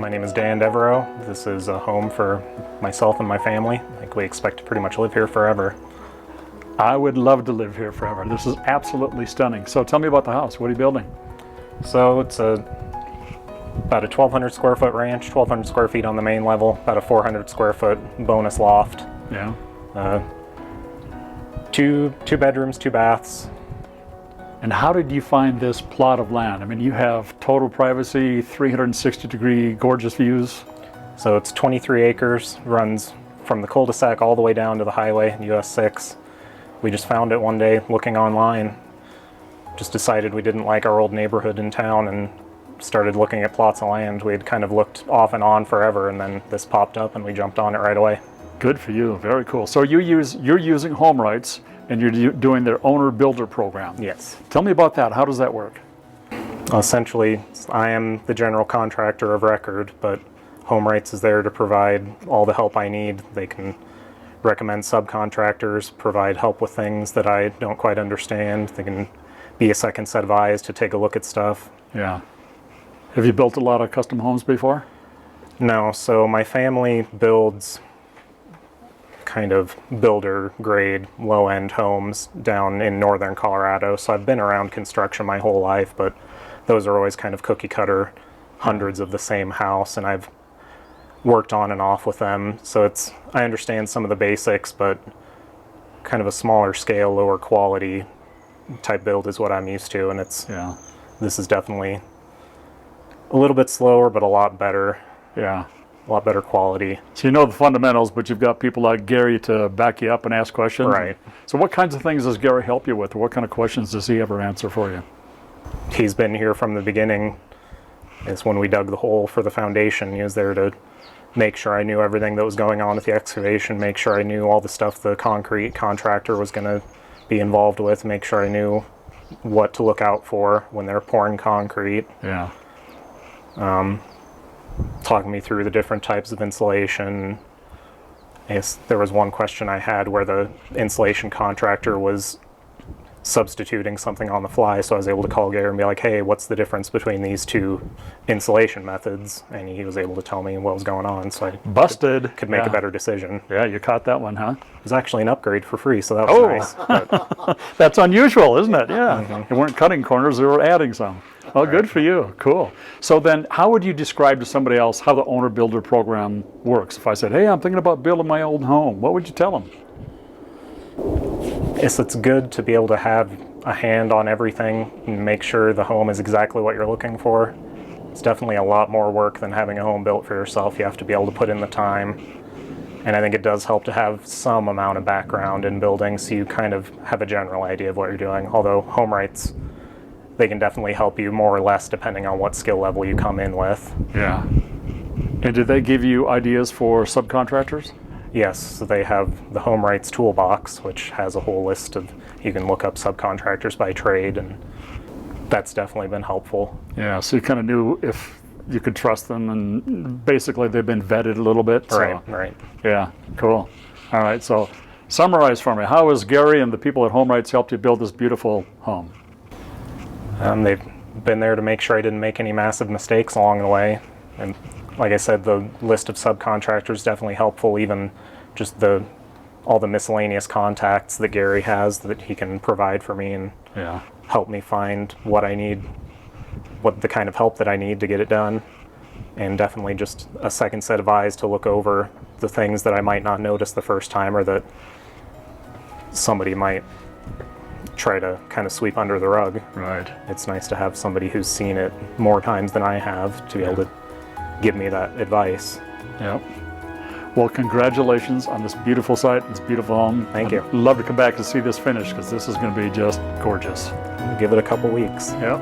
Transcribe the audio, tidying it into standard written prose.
My name is Dan Devereaux. This is a home for myself and my family. I think we expect to pretty much live here forever. I would love to live here forever. This is absolutely stunning. So tell me about the house. What are you building? So it's about a 1,200 square foot ranch, 1,200 square feet on the main level, about a 400 square foot bonus loft. Yeah. Two bedrooms, 2 baths. And how did you find this plot of land? I mean, you have total privacy, 360-degree gorgeous views. So it's 23 acres, runs from the cul-de-sac all the way down to the highway, US 6. We just found it one day looking online. Just decided we didn't like our old neighborhood in town and started looking at plots of land. We had kind of looked off and on forever, and then this popped up and we jumped on it right away. Good for you, very cool. So you're using HomeWrights and you're doing their OwnerBuilder Program. Yes. Tell me about that. How does that work? Essentially, I am the general contractor of record, but HomeWrights is there to provide all the help I need. They can recommend subcontractors, provide help with things that I don't quite understand. They can be a second set of eyes to take a look at stuff. Yeah. Have you built a lot of custom homes before? No, so my family builds kind of builder grade low end homes down in northern Colorado. So I've been around construction my whole life, but those are always kind of cookie cutter, hundreds of the same house, and I've worked on and off with them. So I understand some of the basics, but kind of a smaller scale, lower quality type build is what I'm used to, and this is definitely a little bit slower, but a lot better. Yeah. A lot better quality. So you know the fundamentals, but you've got people like Gary to back you up and ask questions. Right. So what kinds of things does Gary help you with? Or what kind of questions does he ever answer for you? He's been here from the beginning. It's when we dug the hole for the foundation. He was there to make sure I knew everything that was going on with the excavation, make sure I knew all the stuff the concrete contractor was going to be involved with, make sure I knew what to look out for when they're pouring concrete. Yeah. Talking me through the different types of insulation. Yes, there was one question I had where the insulation contractor was substituting something on the fly, so I was able to call Gary and be like, hey, what's the difference between these two insulation methods? And he was able to tell me what was going on, so I could make a better decision. Yeah, you caught that one, huh? It was actually an upgrade for free, so that was nice. But that's unusual, isn't it? Yeah. You weren't cutting corners, they were adding some. Oh, good for you. Cool. So then how would you describe to somebody else how the OwnerBuilder Program works? If I said, hey, I'm thinking about building my old home, what would you tell them? Yes, it's good to be able to have a hand on everything and make sure the home is exactly what you're looking for. It's definitely a lot more work than having a home built for yourself. You have to be able to put in the time. And I think it does help to have some amount of background in building so you kind of have a general idea of what you're doing. Although HomeWrights, they can definitely help you more or less depending on what skill level you come in with. Yeah. And did they give you ideas for subcontractors? Yes, so they have the HomeWrights toolbox, which has a whole list of, you can look up subcontractors by trade, and that's definitely been helpful. Yeah, so you kind of knew if you could trust them, and basically they've been vetted a little bit. Right. Yeah, cool. All right, so summarize for me. How has Gary and the people at HomeWrights helped you build this beautiful home? They've been there to make sure I didn't make any massive mistakes along the way. And like I said, the list of subcontractors is definitely helpful, even just all the miscellaneous contacts that Gary has that he can provide for me and help me find what I need, what the kind of help that I need to get it done. And definitely just a second set of eyes to look over the things that I might not notice the first time or that somebody might try to kind of sweep under the rug. Right. It's nice to have somebody who's seen it more times than I have to be able to give me that advice. Yep. Well, congratulations on this beautiful site, this beautiful home. Thank you. I'd love to come back to see this finished because this is going to be just gorgeous. Give it a couple weeks. Yep.